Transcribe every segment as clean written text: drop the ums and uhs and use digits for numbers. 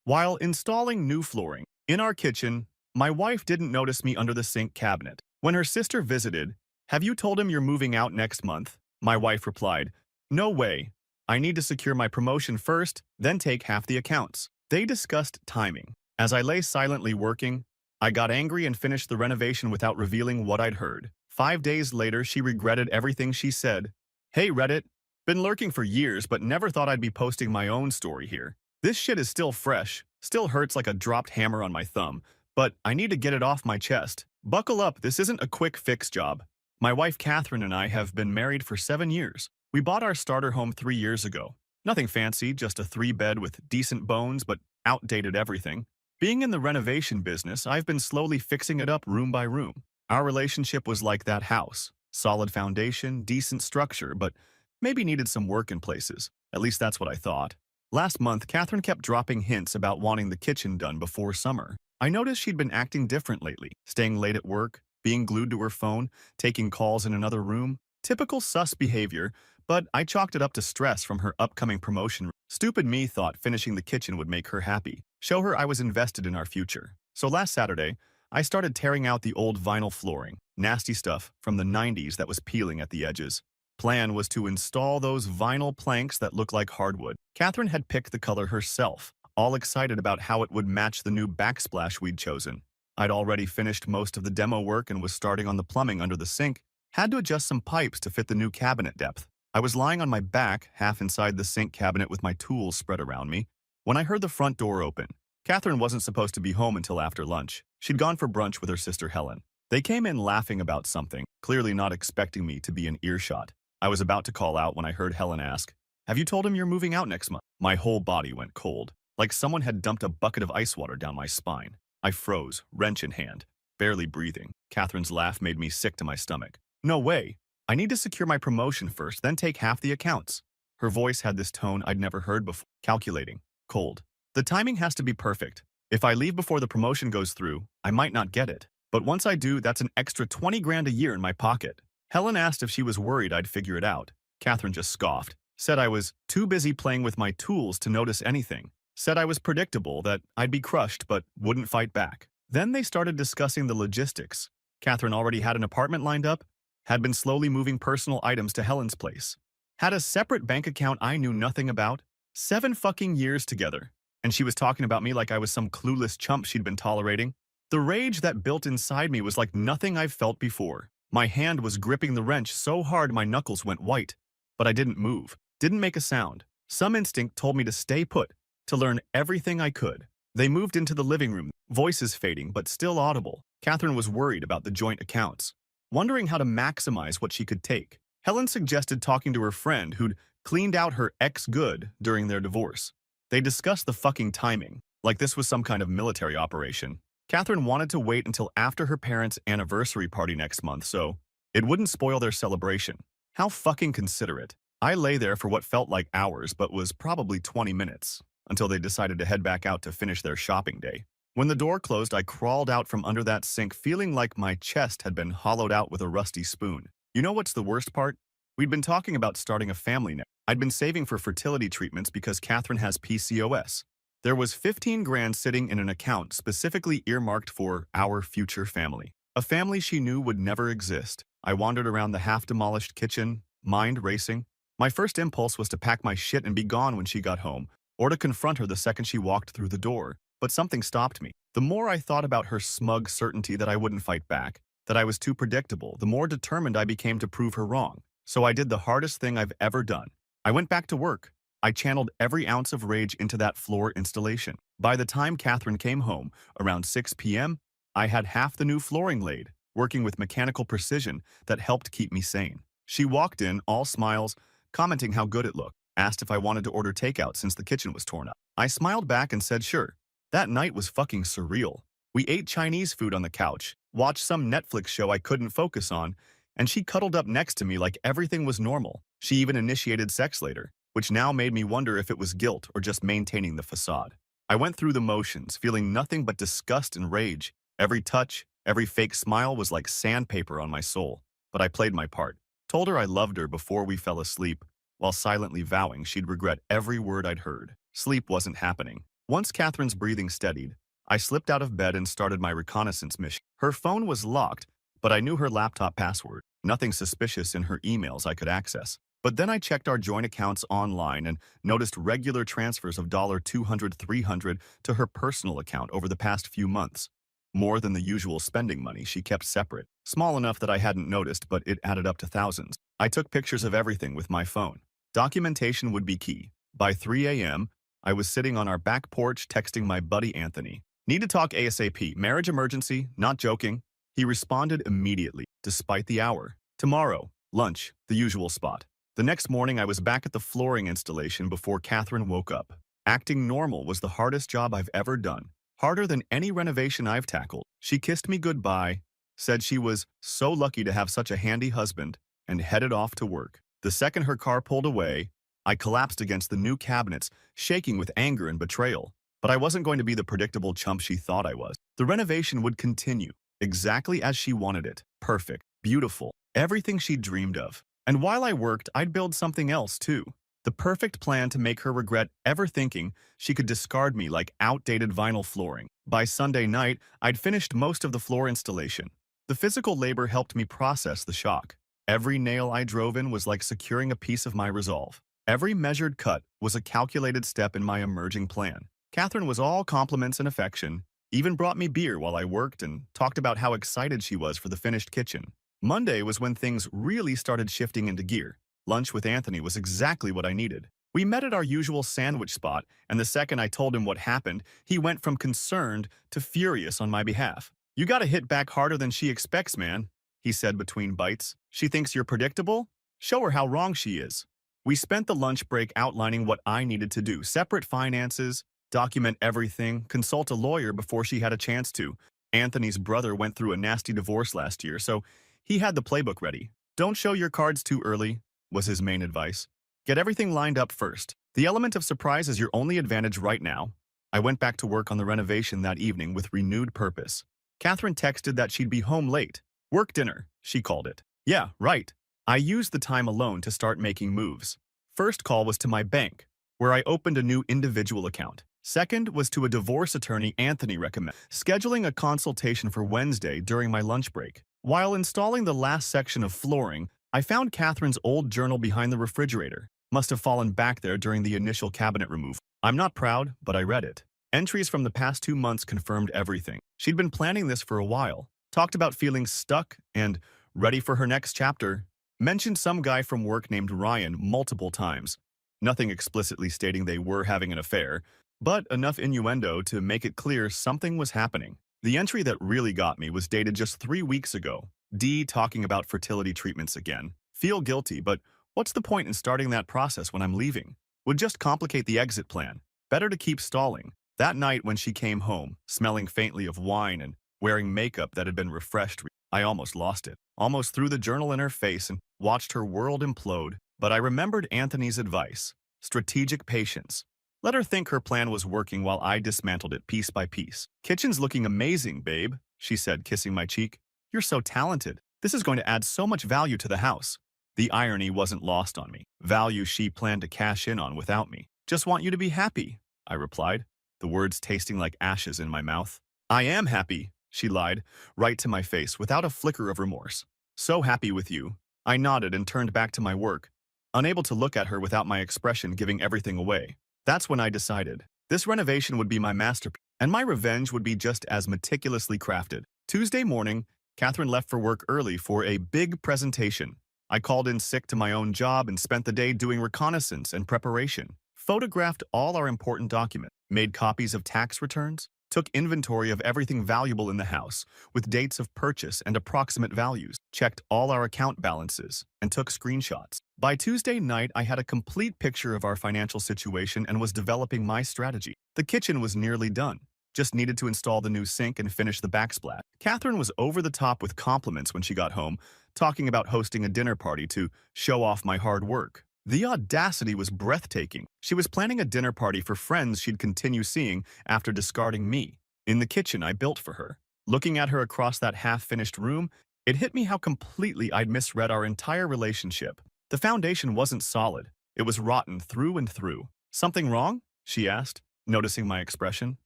While installing new flooring in our kitchen, my wife didn't notice me under the sink cabinet. When her sister visited, "Have you told him you're moving out next month?" My wife replied, "No way. I need to secure my promotion first, then take half the accounts." They discussed timing. As I lay silently working, I got angry and finished the renovation without revealing what I'd heard. 5 days later, she regretted everything she said. "Hey Reddit, been lurking for years but never thought I'd be posting my own story here. This shit is still fresh, still hurts like a dropped hammer on my thumb, but I need to get it off my chest. Buckle up, this isn't a quick fix job. My wife Catherine and I have been married for 7 years. We bought our starter home 3 years ago. Nothing fancy, just a 3-bed with decent bones but outdated everything. Being in the renovation business, I've been slowly fixing it up room by room. Our relationship was like that house. Solid foundation, decent structure, but maybe needed some work in places. At least that's what I thought. Last month, Catherine kept dropping hints about wanting the kitchen done before summer. I noticed she'd been acting different lately, staying late at work, being glued to her phone, taking calls in another room. Typical sus behavior, but I chalked it up to stress from her upcoming promotion. Stupid me thought finishing the kitchen would make her happy, show her I was invested in our future. So last Saturday, I started tearing out the old vinyl flooring, nasty stuff from the 90s that was peeling at the edges. Plan was to install those vinyl planks that look like hardwood. Catherine had picked the color herself, all excited about how it would match the new backsplash we'd chosen. I'd already finished most of the demo work and was starting on the plumbing under the sink, had to adjust some pipes to fit the new cabinet depth. I was lying on my back, half inside the sink cabinet with my tools spread around me, when I heard the front door open. Catherine wasn't supposed to be home until after lunch. She'd gone for brunch with her sister Helen. They came in laughing about something, clearly not expecting me to be in earshot. I was about to call out when I heard Helen ask, "Have you told him you're moving out next month?" My whole body went cold, like someone had dumped a bucket of ice water down my spine. I froze, wrench in hand, barely breathing. Catherine's laugh made me sick to my stomach. "No way. I need to secure my promotion first, then take half the accounts." Her voice had this tone I'd never heard before. Calculating. Cold. "The timing has to be perfect. If I leave before the promotion goes through, I might not get it. But once I do, that's an extra 20 grand a year in my pocket." Helen asked if she was worried I'd figure it out. Catherine just scoffed, said I was too busy playing with my tools to notice anything, said I was predictable, that I'd be crushed but wouldn't fight back. Then they started discussing the logistics. Catherine already had an apartment lined up, had been slowly moving personal items to Helen's place, had a separate bank account I knew nothing about, 7 fucking years together, and she was talking about me like I was some clueless chump she'd been tolerating. The rage that built inside me was like nothing I've felt before. My hand was gripping the wrench so hard my knuckles went white, but I didn't move, didn't make a sound. Some instinct told me to stay put, to learn everything I could. They moved into the living room, voices fading but still audible. Catherine was worried about the joint accounts, wondering how to maximize what she could take. Helen suggested talking to her friend who'd cleaned out her ex good during their divorce. They discussed the fucking timing, like this was some kind of military operation. Catherine wanted to wait until after her parents' anniversary party next month so it wouldn't spoil their celebration. How fucking considerate. I lay there for what felt like hours but was probably 20 minutes, until they decided to head back out to finish their shopping day. When the door closed, I crawled out from under that sink feeling like my chest had been hollowed out with a rusty spoon. You know what's the worst part? We'd been talking about starting a family now. I'd been saving for fertility treatments because Catherine has PCOS. There was 15 grand sitting in an account specifically earmarked for our future family. A family she knew would never exist. I wandered around the half-demolished kitchen, mind racing. My first impulse was to pack my shit and be gone when she got home, or to confront her the second she walked through the door. But something stopped me. The more I thought about her smug certainty that I wouldn't fight back, that I was too predictable, the more determined I became to prove her wrong. So I did the hardest thing I've ever done. I went back to work. I channeled every ounce of rage into that floor installation. By the time Catherine came home, around 6 p.m., I had half the new flooring laid, working with mechanical precision that helped keep me sane. She walked in, all smiles, commenting how good it looked, asked if I wanted to order takeout since the kitchen was torn up. I smiled back and said sure. That night was fucking surreal. We ate Chinese food on the couch, watched some Netflix show I couldn't focus on, and she cuddled up next to me like everything was normal. She even initiated sex later, which now made me wonder if it was guilt or just maintaining the facade. I went through the motions, feeling nothing but disgust and rage. Every touch, every fake smile was like sandpaper on my soul. But I played my part, told her I loved her before we fell asleep, while silently vowing she'd regret every word I'd heard. Sleep wasn't happening. Once Catherine's breathing steadied, I slipped out of bed and started my reconnaissance mission. Her phone was locked, but I knew her laptop password. Nothing suspicious in her emails I could access. But then I checked our joint accounts online and noticed regular transfers of $200, $300 to her personal account over the past few months. More than the usual spending money she kept separate. Small enough that I hadn't noticed, but it added up to thousands. I took pictures of everything with my phone. Documentation would be key. By 3 a.m., I was sitting on our back porch texting my buddy Anthony. Need to talk ASAP. Marriage emergency, not joking. He responded immediately, despite the hour. Tomorrow, lunch, the usual spot. The next morning, I was back at the flooring installation before Catherine woke up. Acting normal was the hardest job I've ever done. Harder than any renovation I've tackled. She kissed me goodbye, said she was so lucky to have such a handy husband, and headed off to work. The second her car pulled away, I collapsed against the new cabinets, shaking with anger and betrayal. But I wasn't going to be the predictable chump she thought I was. The renovation would continue, exactly as she wanted it. Perfect, beautiful, everything she dreamed of. And while I worked, I'd build something else too. The perfect plan to make her regret ever thinking she could discard me like outdated vinyl flooring. By Sunday night, I'd finished most of the floor installation. The physical labor helped me process the shock. Every nail I drove in was like securing a piece of my resolve. Every measured cut was a calculated step in my emerging plan. Catherine was all compliments and affection, even brought me beer while I worked and talked about how excited she was for the finished kitchen. Monday was when things really started shifting into gear. Lunch with Anthony was exactly what I needed. We met at our usual sandwich spot, and the second I told him what happened, he went from concerned to furious on my behalf. "You gotta hit back harder than she expects, man," he said between bites. "She thinks you're predictable? Show her how wrong she is." We spent the lunch break outlining what I needed to do: separate finances, document everything, consult a lawyer before she had a chance to. Anthony's brother went through a nasty divorce last year, so he had the playbook ready. "Don't show your cards too early," was his main advice. "Get everything lined up first. The element of surprise is your only advantage right now." I went back to work on the renovation that evening with renewed purpose. Catherine texted that she'd be home late. Work dinner, she called it. Yeah, right. I used the time alone to start making moves. First call was to my bank, where I opened a new individual account. Second was to a divorce attorney Anthony recommended, scheduling a consultation for Wednesday during my lunch break. While installing the last section of flooring, I found Catherine's old journal behind the refrigerator. Must have fallen back there during the initial cabinet removal. I'm not proud, but I read it. Entries from the past 2 months confirmed everything. She'd been planning this for a while, talked about feeling stuck and ready for her next chapter, mentioned some guy from work named Ryan multiple times. Nothing explicitly stating they were having an affair, but enough innuendo to make it clear something was happening. The entry that really got me was dated just 3 weeks ago. D talking about fertility treatments again. Feel guilty, but what's the point in starting that process when I'm leaving? Would just complicate the exit plan. Better to keep stalling. That night when she came home, smelling faintly of wine and wearing makeup that had been refreshed, I almost lost it. Almost threw the journal in her face and watched her world implode. But I remembered Anthony's advice. Strategic patience. Let her think her plan was working while I dismantled it piece by piece. "Kitchen's looking amazing, babe," she said, kissing my cheek. "You're so talented. This is going to add so much value to the house." The irony wasn't lost on me. Value she planned to cash in on without me. "Just want you to be happy," I replied, the words tasting like ashes in my mouth. "I am happy," she lied, right to my face without a flicker of remorse. "So happy with you." I nodded and turned back to my work, unable to look at her without my expression giving everything away. That's when I decided. This renovation would be my masterpiece, and my revenge would be just as meticulously crafted. Tuesday morning, Catherine left for work early for a big presentation. I called in sick to my own job and spent the day doing reconnaissance and preparation. Photographed all our important documents, made copies of tax returns, took inventory of everything valuable in the house, with dates of purchase and approximate values, checked all our account balances, and took screenshots. By Tuesday night, I had a complete picture of our financial situation and was developing my strategy. The kitchen was nearly done. Just needed to install the new sink and finish the backsplash. Catherine was over the top with compliments when she got home, talking about hosting a dinner party to show off my hard work. The audacity was breathtaking. She was planning a dinner party for friends she'd continue seeing after discarding me. In the kitchen I built for her. Looking at her across that half-finished room, it hit me how completely I'd misread our entire relationship. The foundation wasn't solid. It was rotten through and through. "Something wrong?" she asked. noticing my expression.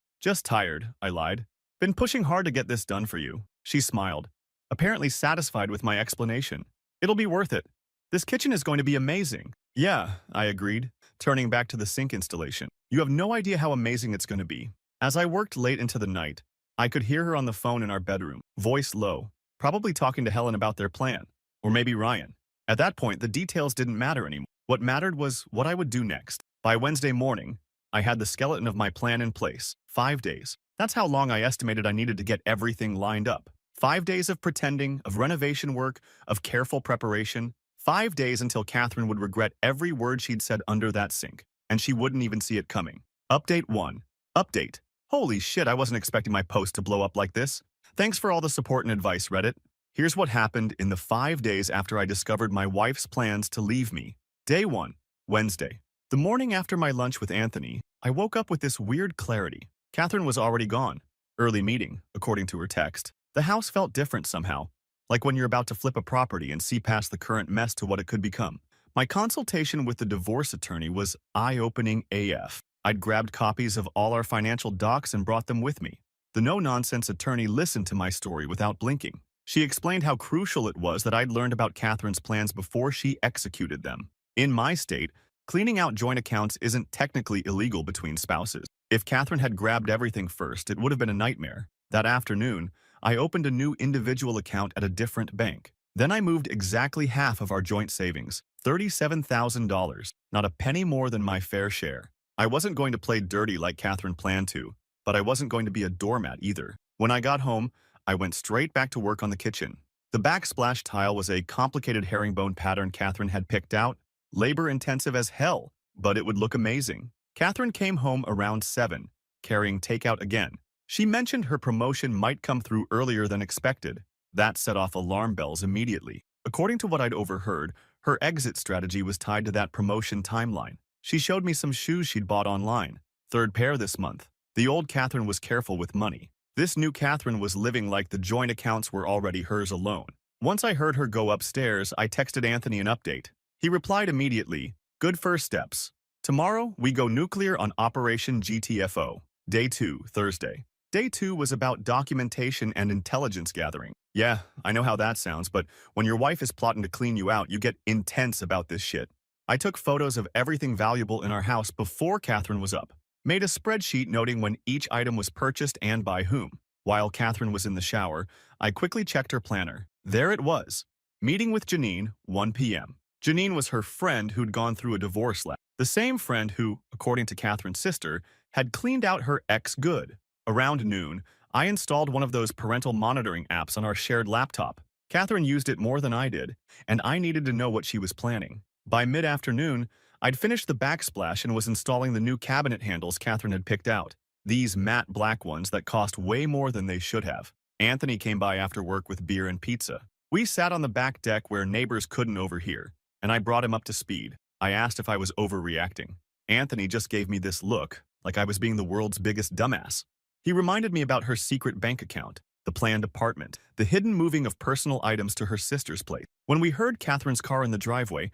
Just tired, I lied. Been pushing hard to get this done for you. She smiled, apparently satisfied with my explanation. It'll be worth it. This kitchen is going to be amazing. Yeah, I agreed, turning back to the sink installation. You have no idea how amazing it's going to be. As I worked late into the night, I could hear her on the phone in our bedroom, voice low, probably talking to Helen about their plan, or maybe Ryan. At that point, the details didn't matter anymore. What mattered was what I would do next. By Wednesday morning, I had the skeleton of my plan in place. 5 days. That's how long I estimated I needed to get everything lined up. 5 days of pretending, of renovation work, of careful preparation. 5 days until Catherine would regret every word she'd said under that sink, and she wouldn't even see it coming. Update 1. Update. Holy shit, I wasn't expecting my post to blow up like this. Thanks for all the support and advice, Reddit. Here's what happened in the 5 days after I discovered my wife's plans to leave me. Day 1. Wednesday. The morning after my lunch with Anthony, I woke up with this weird clarity. Catherine was already gone. Early meeting, according to her text. The house felt different somehow, like when you're about to flip a property and see past the current mess to what it could become. My consultation with the divorce attorney was eye-opening AF. I'd grabbed copies of all our financial docs and brought them with me. The no-nonsense attorney listened to my story without blinking. She explained how crucial it was that I'd learned about Catherine's plans before she executed them. In my state, cleaning out joint accounts isn't technically illegal between spouses. If Catherine had grabbed everything first, it would have been a nightmare. That afternoon, I opened a new individual account at a different bank. Then I moved exactly half of our joint savings, $37,000, not a penny more than my fair share. I wasn't going to play dirty like Catherine planned to, but I wasn't going to be a doormat either. When I got home, I went straight back to work on the kitchen. The backsplash tile was a complicated herringbone pattern Catherine had picked out, labor-intensive as hell, but it would look amazing. Catherine came home around 7, carrying takeout again. She mentioned her promotion might come through earlier than expected. That set off alarm bells immediately. According to what I'd overheard, her exit strategy was tied to that promotion timeline. She showed me some shoes she'd bought online. 3rd pair this month. The old Catherine was careful with money. This new Catherine was living like the joint accounts were already hers alone. Once I heard her go upstairs, I texted Anthony an update. He replied immediately, "Good first steps. Tomorrow, we go nuclear on Operation GTFO. Day 2, Thursday." Day 2 was about documentation and intelligence gathering. Yeah, I know how that sounds, but when your wife is plotting to clean you out, you get intense about this shit. I took photos of everything valuable in our house before Catherine was up. Made a spreadsheet noting when each item was purchased and by whom. While Catherine was in the shower, I quickly checked her planner. There it was. Meeting with Janine, 1 p.m. Janine was her friend who'd gone through a divorce lab. The same friend who, according to Catherine's sister, had cleaned out her ex good. Around noon, I installed one of those parental monitoring apps on our shared laptop. Catherine used it more than I did, and I needed to know what she was planning. By mid-afternoon, I'd finished the backsplash and was installing the new cabinet handles Catherine had picked out. These matte black ones that cost way more than they should have. Anthony came by after work with beer and pizza. We sat on the back deck where neighbors couldn't overhear, and I brought him up to speed. I asked if I was overreacting. Anthony just gave me this look, like I was being the world's biggest dumbass. He reminded me about her secret bank account, the planned apartment, the hidden moving of personal items to her sister's place. When we heard Catherine's car in the driveway,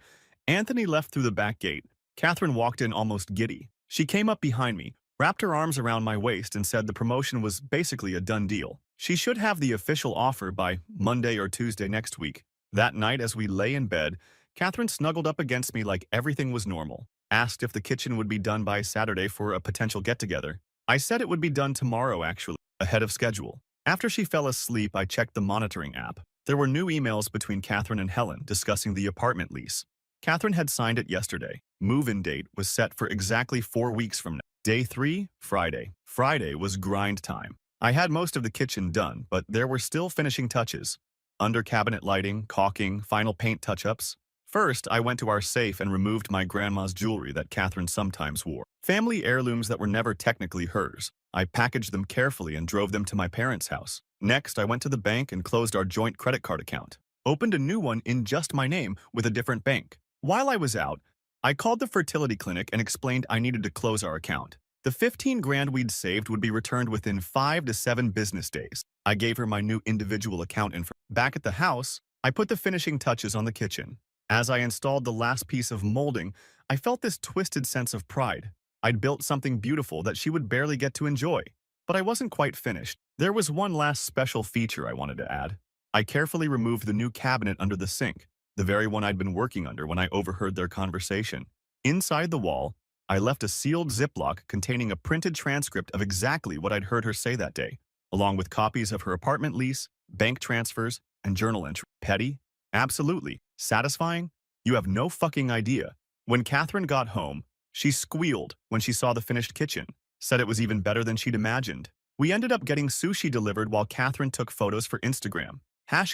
Anthony left through the back gate. Catherine walked in almost giddy. She came up behind me, wrapped her arms around my waist and said the promotion was basically a done deal. She should have the official offer by Monday or Tuesday next week. That night, as we lay in bed, Catherine snuggled up against me like everything was normal, asked if the kitchen would be done by Saturday for a potential get-together. I said it would be done tomorrow, actually, ahead of schedule. After she fell asleep, I checked the monitoring app. There were new emails between Catherine and Helen discussing the apartment lease. Catherine had signed it yesterday. Move-in date was set for exactly 4 weeks from now. Day 3, Friday. Friday was grind time. I had most of the kitchen done, but there were still finishing touches. Under cabinet lighting, caulking, final paint touch-ups. First, I went to our safe and removed my grandma's jewelry that Catherine sometimes wore. Family heirlooms that were never technically hers. I packaged them carefully and drove them to my parents' house. Next, I went to the bank and closed our joint credit card account. Opened a new one in just my name with a different bank. While I was out, I called the fertility clinic and explained I needed to close our account. The 15 grand we'd saved would be returned within 5 to 7 business days. I gave her my new individual account info. Back at the house, I put the finishing touches on the kitchen. As I installed the last piece of molding, I felt this twisted sense of pride. I'd built something beautiful that she would barely get to enjoy. But I wasn't quite finished. There was one last special feature I wanted to add. I carefully removed the new cabinet under the sink, the very one I'd been working under when I overheard their conversation. Inside the wall, I left a sealed Ziploc containing a printed transcript of exactly what I'd heard her say that day, along with copies of her apartment lease, bank transfers, and journal entry. Petty? Absolutely. Satisfying? You have no fucking idea. When Catherine got home, she squealed when she saw the finished kitchen, said it was even better than she'd imagined. We ended up getting sushi delivered while Catherine took photos for Instagram.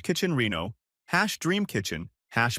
#Kitchen Reno, #Dream Kitchen,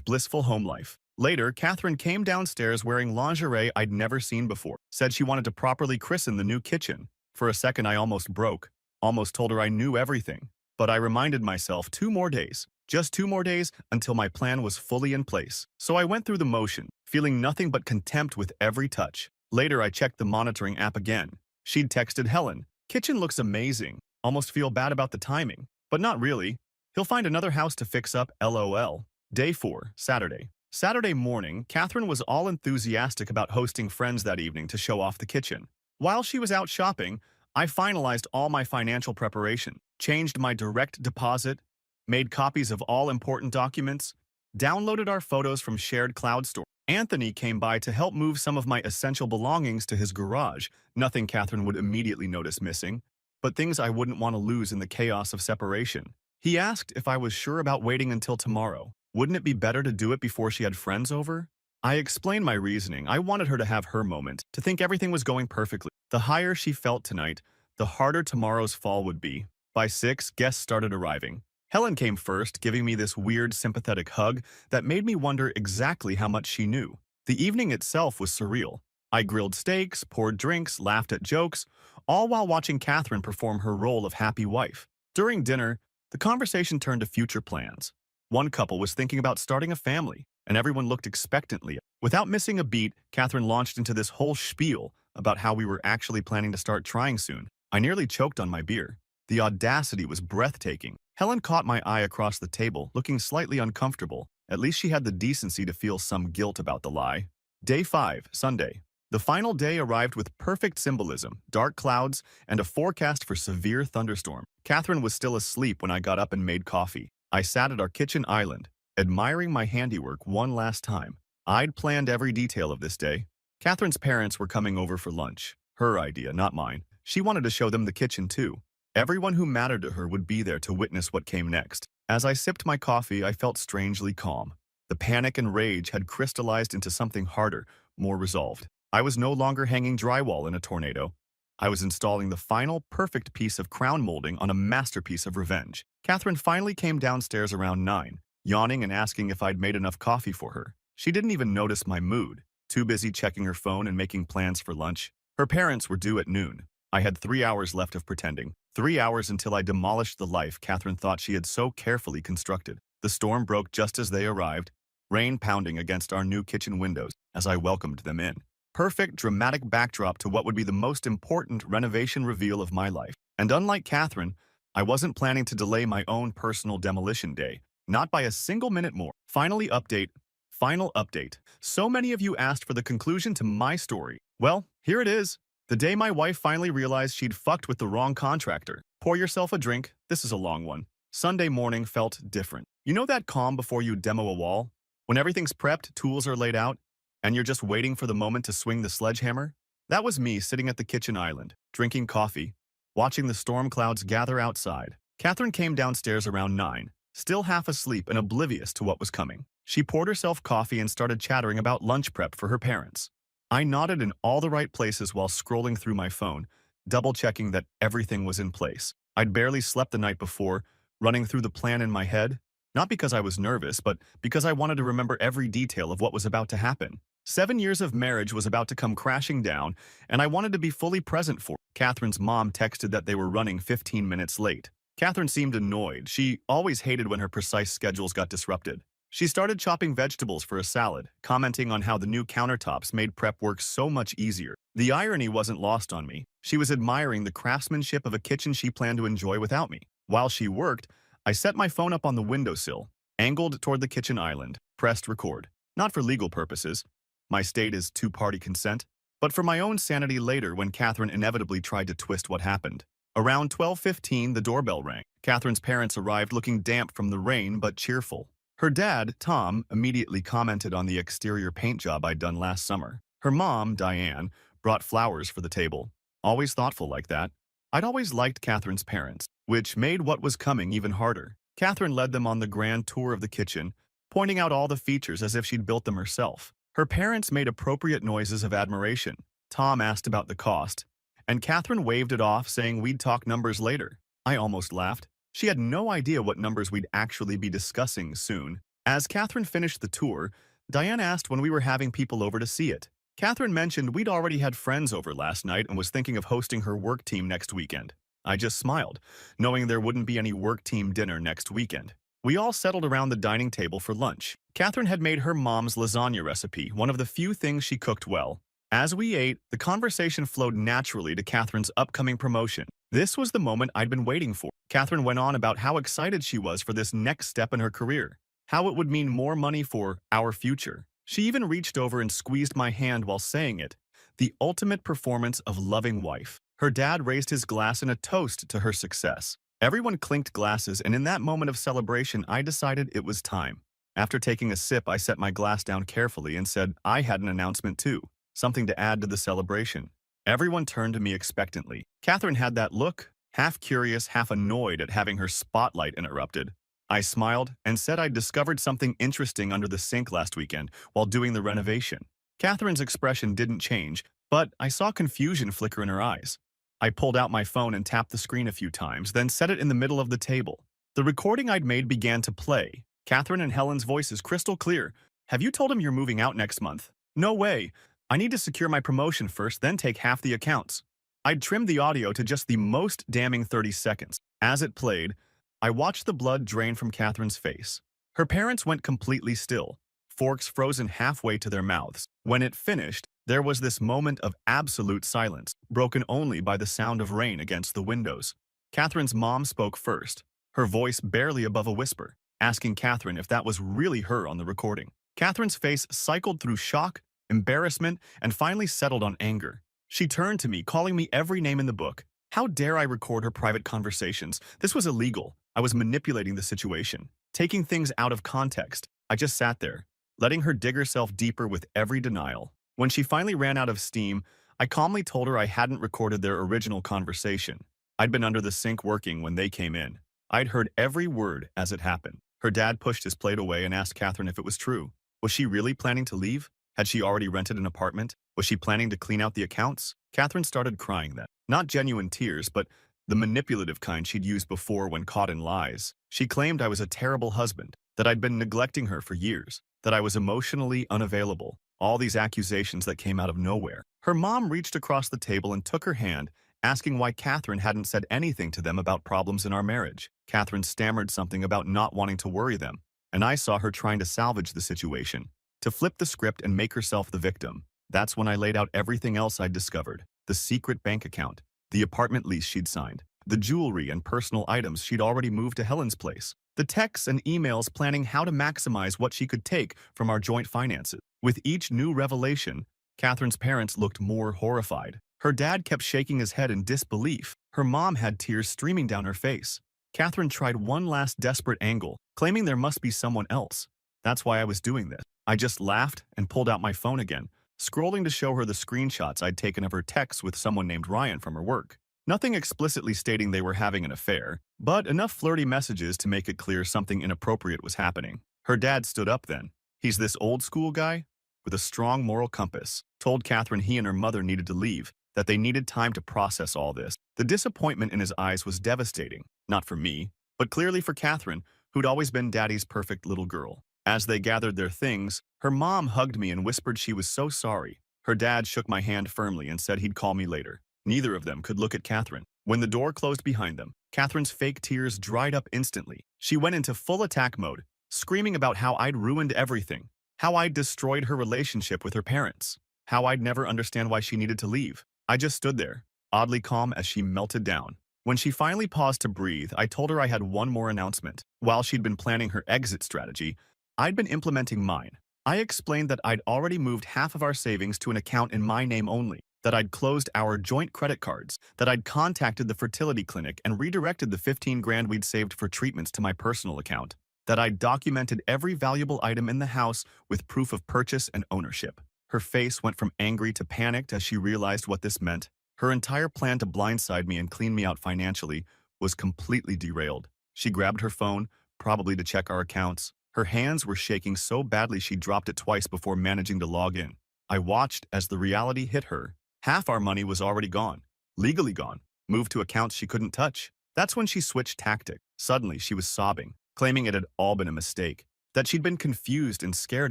#Blissful Home Life. Later, Catherine came downstairs wearing lingerie I'd never seen before, said she wanted to properly christen the new kitchen. For a second, I almost broke, almost told her I knew everything. But I reminded myself 2 more days, just 2 more days until my plan was fully in place. So I went through the motion, feeling nothing but contempt with every touch. Later, I checked the monitoring app again. She'd texted Helen, "Kitchen looks amazing. Almost feel bad about the timing. But not really. He'll find another house to fix up, LOL." Day 4, Saturday. Saturday morning, Catherine was all enthusiastic about hosting friends that evening to show off the kitchen. While she was out shopping, I finalized all my financial preparation, changed my direct deposit, made copies of all important documents, downloaded our photos from shared cloud storage. Anthony came by to help move some of my essential belongings to his garage, nothing Catherine would immediately notice missing, but things I wouldn't want to lose in the chaos of separation. He asked if I was sure about waiting until tomorrow. Wouldn't it be better to do it before she had friends over? I explained my reasoning. I wanted her to have her moment, to think everything was going perfectly. The higher she felt tonight, the harder tomorrow's fall would be. By 6, guests started arriving. Helen came first, giving me this weird, sympathetic hug that made me wonder exactly how much she knew. The evening itself was surreal. I grilled steaks, poured drinks, laughed at jokes, all while watching Catherine perform her role of happy wife. During dinner, the conversation turned to future plans. One couple was thinking about starting a family, and everyone looked expectantly. Without missing a beat, Catherine launched into this whole spiel about how we were actually planning to start trying soon. I nearly choked on my beer. The audacity was breathtaking. Helen caught my eye across the table, looking slightly uncomfortable. At least she had the decency to feel some guilt about the lie. Day 5, Sunday. The final day arrived with perfect symbolism, dark clouds, and a forecast for severe thunderstorm. Catherine was still asleep when I got up and made coffee. I sat at our kitchen island, admiring my handiwork one last time. I'd planned every detail of this day. Catherine's parents were coming over for lunch. Her idea, not mine. She wanted to show them the kitchen too. Everyone who mattered to her would be there to witness what came next. As I sipped my coffee, I felt strangely calm. The panic and rage had crystallized into something harder, more resolved. I was no longer hanging drywall in a tornado. I was installing the final, perfect piece of crown molding on a masterpiece of revenge. Catherine finally came downstairs around 9, yawning and asking if I'd made enough coffee for her. She didn't even notice my mood, too busy checking her phone and making plans for lunch. Her parents were due at noon. I had 3 hours left of pretending. 3 hours until I demolished the life Catherine thought she had so carefully constructed. The storm broke just as they arrived, rain pounding against our new kitchen windows as I welcomed them in. Perfect, dramatic backdrop to what would be the most important renovation reveal of my life. And unlike Catherine, I wasn't planning to delay my own personal demolition day, not by a single minute more. Final update. So many of you asked for the conclusion to my story. Well, here it is. The day my wife finally realized she'd fucked with the wrong contractor. Pour yourself a drink. This is a long one. Sunday morning felt different. You know that calm before you demo a wall? When everything's prepped, tools are laid out, and you're just waiting for the moment to swing the sledgehammer? That was me sitting at the kitchen island, drinking coffee, watching the storm clouds gather outside. Catherine came downstairs around 9, still half asleep and oblivious to what was coming. She poured herself coffee and started chattering about lunch prep for her parents. I nodded in all the right places while scrolling through my phone, double-checking that everything was in place. I'd barely slept the night before, running through the plan in my head, not because I was nervous, but because I wanted to remember every detail of what was about to happen. 7 years of marriage was about to come crashing down, and I wanted to be fully present for it. Catherine's mom texted that they were running 15 minutes late. Catherine seemed annoyed. She always hated when her precise schedules got disrupted. She started chopping vegetables for a salad, commenting on how the new countertops made prep work so much easier. The irony wasn't lost on me. She was admiring the craftsmanship of a kitchen she planned to enjoy without me. While she worked, I set my phone up on the windowsill, angled toward the kitchen island, pressed record. Not for legal purposes. My state is two-party consent. but for my own sanity later when Catherine inevitably tried to twist what happened. Around 12:15, the doorbell rang. Catherine's parents arrived looking damp from the rain but cheerful. Her dad, Tom, immediately commented on the exterior paint job I'd done last summer. Her mom, Diane, brought flowers for the table. Always thoughtful like that. I'd always liked Catherine's parents, which made what was coming even harder. Catherine led them on the grand tour of the kitchen, pointing out all the features as if she'd built them herself. Her parents made appropriate noises of admiration. Tom asked about the cost, and Catherine waved it off, saying we'd talk numbers later. I almost laughed. She had no idea what numbers we'd actually be discussing soon. As Catherine finished the tour, Diane asked when we were having people over to see it. Catherine mentioned we'd already had friends over last night and was thinking of hosting her work team next weekend. I just smiled, knowing there wouldn't be any work team dinner next weekend. We all settled around the dining table for lunch. Catherine had made her mom's lasagna recipe, one of the few things she cooked well. As we ate, the conversation flowed naturally to Catherine's upcoming promotion. This was the moment I'd been waiting for. Catherine went on about how excited she was for this next step in her career, how it would mean more money for our future. She even reached over and squeezed my hand while saying it, the ultimate performance of loving wife. Her dad raised his glass in a toast to her success. Everyone clinked glasses, and in that moment of celebration, I decided it was time. After taking a sip, I set my glass down carefully and said I had an announcement too, something to add to the celebration. Everyone turned to me expectantly. Catherine had that look, half curious, half annoyed at having her spotlight interrupted. I smiled and said I'd discovered something interesting under the sink last weekend while doing the renovation. Catherine's expression didn't change, but I saw confusion flicker in her eyes. I pulled out my phone and tapped the screen a few times, then set it in the middle of the table. The recording I'd made began to play. Catherine and Helen's voices crystal clear. Have you told him you're moving out next month? No way. I need to secure my promotion first, then take half the accounts. I'd trimmed the audio to just the most damning 30 seconds. As it played, I watched the blood drain from Catherine's face. Her parents went completely still, forks frozen halfway to their mouths. When it finished, there was this moment of absolute silence, broken only by the sound of rain against the windows. Catherine's mom spoke first, her voice barely above a whisper, asking Catherine if that was really her on the recording. Catherine's face cycled through shock, embarrassment, and finally settled on anger. She turned to me, calling me every name in the book. How dare I record her private conversations? This was illegal. I was manipulating the situation, taking things out of context. I just sat there, letting her dig herself deeper with every denial. When she finally ran out of steam, I calmly told her I hadn't recorded their original conversation. I'd been under the sink working when they came in. I'd heard every word as it happened. Her dad pushed his plate away and asked Catherine if it was true. Was she really planning to leave? Had she already rented an apartment? Was she planning to clean out the accounts? Catherine started crying then. Not genuine tears, but the manipulative kind she'd used before when caught in lies. She claimed I was a terrible husband, that I'd been neglecting her for years, that I was emotionally unavailable. All these accusations that came out of nowhere. Her mom reached across the table and took her hand, asking why Catherine hadn't said anything to them about problems in our marriage. Catherine stammered something about not wanting to worry them, and I saw her trying to salvage the situation, to flip the script and make herself the victim. That's when I laid out everything else I'd discovered. The secret bank account, the apartment lease she'd signed, the jewelry and personal items she'd already moved to Helen's place, the texts and emails planning how to maximize what she could take from our joint finances. With each new revelation, Catherine's parents looked more horrified. Her dad kept shaking his head in disbelief. Her mom had tears streaming down her face. Catherine tried one last desperate angle, claiming there must be someone else. That's why I was doing this. I just laughed and pulled out my phone again, scrolling to show her the screenshots I'd taken of her texts with someone named Ryan from her work. Nothing explicitly stating they were having an affair, but enough flirty messages to make it clear something inappropriate was happening. Her dad stood up then. He's this old school guy with a strong moral compass, told Catherine he and her mother needed to leave, that they needed time to process all this. The disappointment in his eyes was devastating, not for me, but clearly for Catherine, who'd always been Daddy's perfect little girl. As they gathered their things, her mom hugged me and whispered she was so sorry. Her dad shook my hand firmly and said he'd call me later. Neither of them could look at Catherine. When the door closed behind them, Catherine's fake tears dried up instantly. She went into full attack mode, screaming about how I'd ruined everything, how I'd destroyed her relationship with her parents, how I'd never understand why she needed to leave. I just stood there, oddly calm as she melted down. When she finally paused to breathe, I told her I had one more announcement. While she'd been planning her exit strategy, I'd been implementing mine. I explained that I'd already moved half of our savings to an account in my name only, that I'd closed our joint credit cards, that I'd contacted the fertility clinic and redirected the 15 grand we'd saved for treatments to my personal account, that I'd documented every valuable item in the house with proof of purchase and ownership. Her face went from angry to panicked as she realized what this meant. Her entire plan to blindside me and clean me out financially was completely derailed. She grabbed her phone, probably to check our accounts. Her hands were shaking so badly she dropped it twice before managing to log in. I watched as the reality hit her. Half our money was already gone, legally gone, moved to accounts she couldn't touch. That's when she switched tactic. Suddenly, she was sobbing, claiming it had all been a mistake, that she'd been confused and scared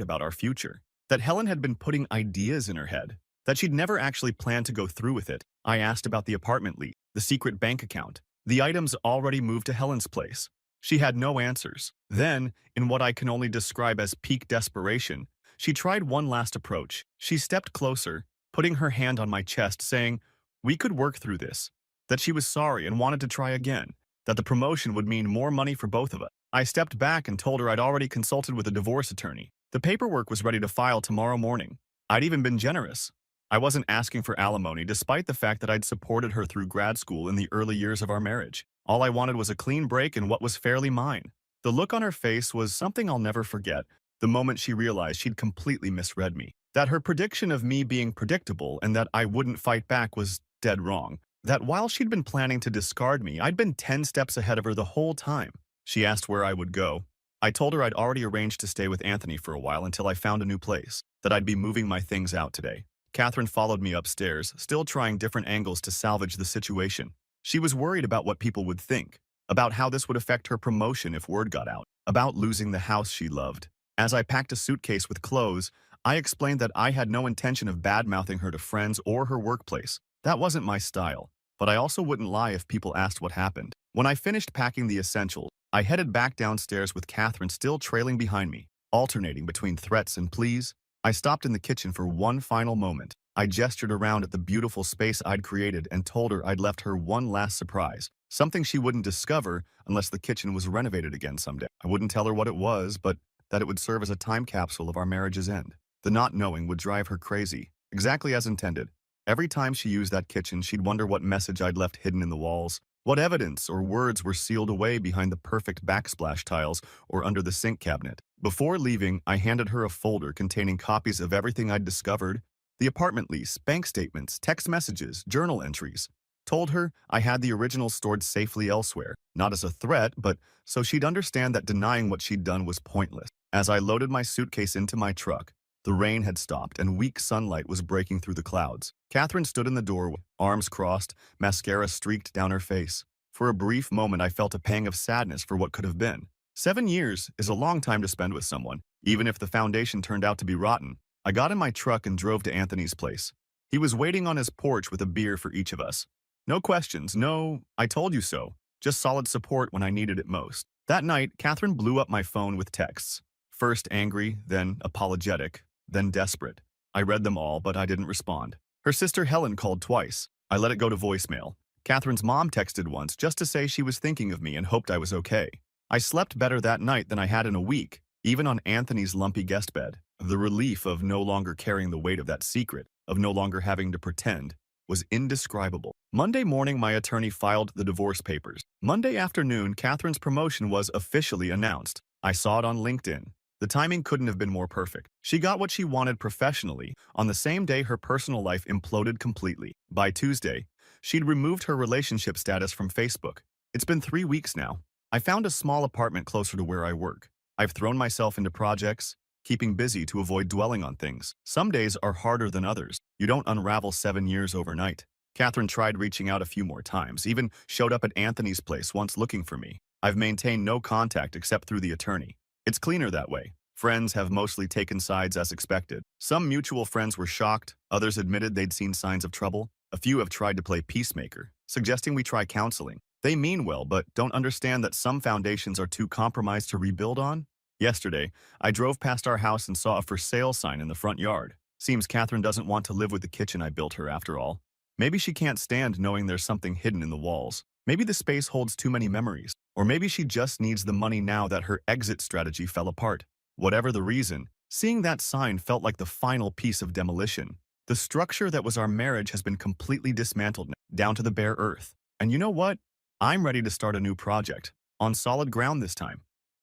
about our future, that Helen had been putting ideas in her head, that she'd never actually planned to go through with it. I asked about the apartment lease, the secret bank account, the items already moved to Helen's place. She had no answers. Then, in what I can only describe as peak desperation, she tried one last approach. She stepped closer, putting her hand on my chest, saying, "We could work through this," that she was sorry and wanted to try again, that the promotion would mean more money for both of us. I stepped back and told her I'd already consulted with a divorce attorney. The paperwork was ready to file tomorrow morning. I'd even been generous. I wasn't asking for alimony despite the fact that I'd supported her through grad school in the early years of our marriage. All I wanted was a clean break and what was fairly mine. The look on her face was something I'll never forget, the moment she realized she'd completely misread me. That her prediction of me being predictable and that I wouldn't fight back was dead wrong. That while she'd been planning to discard me, I'd been 10 steps ahead of her the whole time. She asked where I would go. I told her I'd already arranged to stay with Anthony for a while until I found a new place, that I'd be moving my things out today. Catherine followed me upstairs, still trying different angles to salvage the situation. She was worried about what people would think, about how this would affect her promotion if word got out, about losing the house she loved. As I packed a suitcase with clothes, I explained that I had no intention of bad-mouthing her to friends or her workplace. That wasn't my style, but I also wouldn't lie if people asked what happened. When I finished packing the essentials, I headed back downstairs with Catherine still trailing behind me, alternating between threats and pleas. I stopped in the kitchen for one final moment. I gestured around at the beautiful space I'd created and told her I'd left her one last surprise, something she wouldn't discover unless the kitchen was renovated again someday. I wouldn't tell her what it was, but that it would serve as a time capsule of our marriage's end. The not knowing would drive her crazy, exactly as intended. Every time she used that kitchen, she'd wonder what message I'd left hidden in the walls, what evidence or words were sealed away behind the perfect backsplash tiles or under the sink cabinet. Before leaving, I handed her a folder containing copies of everything I'd discovered, the apartment lease, bank statements, text messages, journal entries. Told her I had the original stored safely elsewhere, not as a threat, but so she'd understand that denying what she'd done was pointless. As I loaded my suitcase into my truck, the rain had stopped and weak sunlight was breaking through the clouds. Catherine stood in the door, arms crossed, mascara streaked down her face. For a brief moment, I felt a pang of sadness for what could have been. 7 years is a long time to spend with someone, even if the foundation turned out to be rotten. I got in my truck and drove to Anthony's place. He was waiting on his porch with a beer for each of us. No questions, no, "I told you so," just solid support when I needed it most. That night, Catherine blew up my phone with texts. First angry, then apologetic, then desperate. I read them all, but I didn't respond. Her sister Helen called twice. I let it go to voicemail. Catherine's mom texted once just to say she was thinking of me and hoped I was okay. I slept better that night than I had in a week, even on Anthony's lumpy guest bed. The relief of no longer carrying the weight of that secret, of no longer having to pretend, was indescribable. Monday morning, my attorney filed the divorce papers. Monday afternoon, Catherine's promotion was officially announced. I saw it on LinkedIn. The timing couldn't have been more perfect. She got what she wanted professionally. On the same day, her personal life imploded completely. By Tuesday, she'd removed her relationship status from Facebook. It's been 3 weeks now. I found a small apartment closer to where I work. I've thrown myself into projects, keeping busy to avoid dwelling on things. Some days are harder than others. You don't unravel 7 years overnight. Catherine tried reaching out a few more times, even showed up at Anthony's place once looking for me. I've maintained no contact except through the attorney. It's cleaner that way. Friends have mostly taken sides as expected. Some mutual friends were shocked, others admitted they'd seen signs of trouble. A few have tried to play peacemaker, suggesting we try counseling. They mean well, but don't understand that some foundations are too compromised to rebuild on. Yesterday, I drove past our house and saw a for sale sign in the front yard. Seems Catherine doesn't want to live with the kitchen I built her after all. Maybe she can't stand knowing there's something hidden in the walls. Maybe the space holds too many memories. Or maybe she just needs the money now that her exit strategy fell apart. Whatever the reason, Seeing that sign felt like the final piece of demolition. The structure that was our marriage has been completely dismantled down to the bare earth. And you know what? I'm ready to start a new project, on solid ground this time.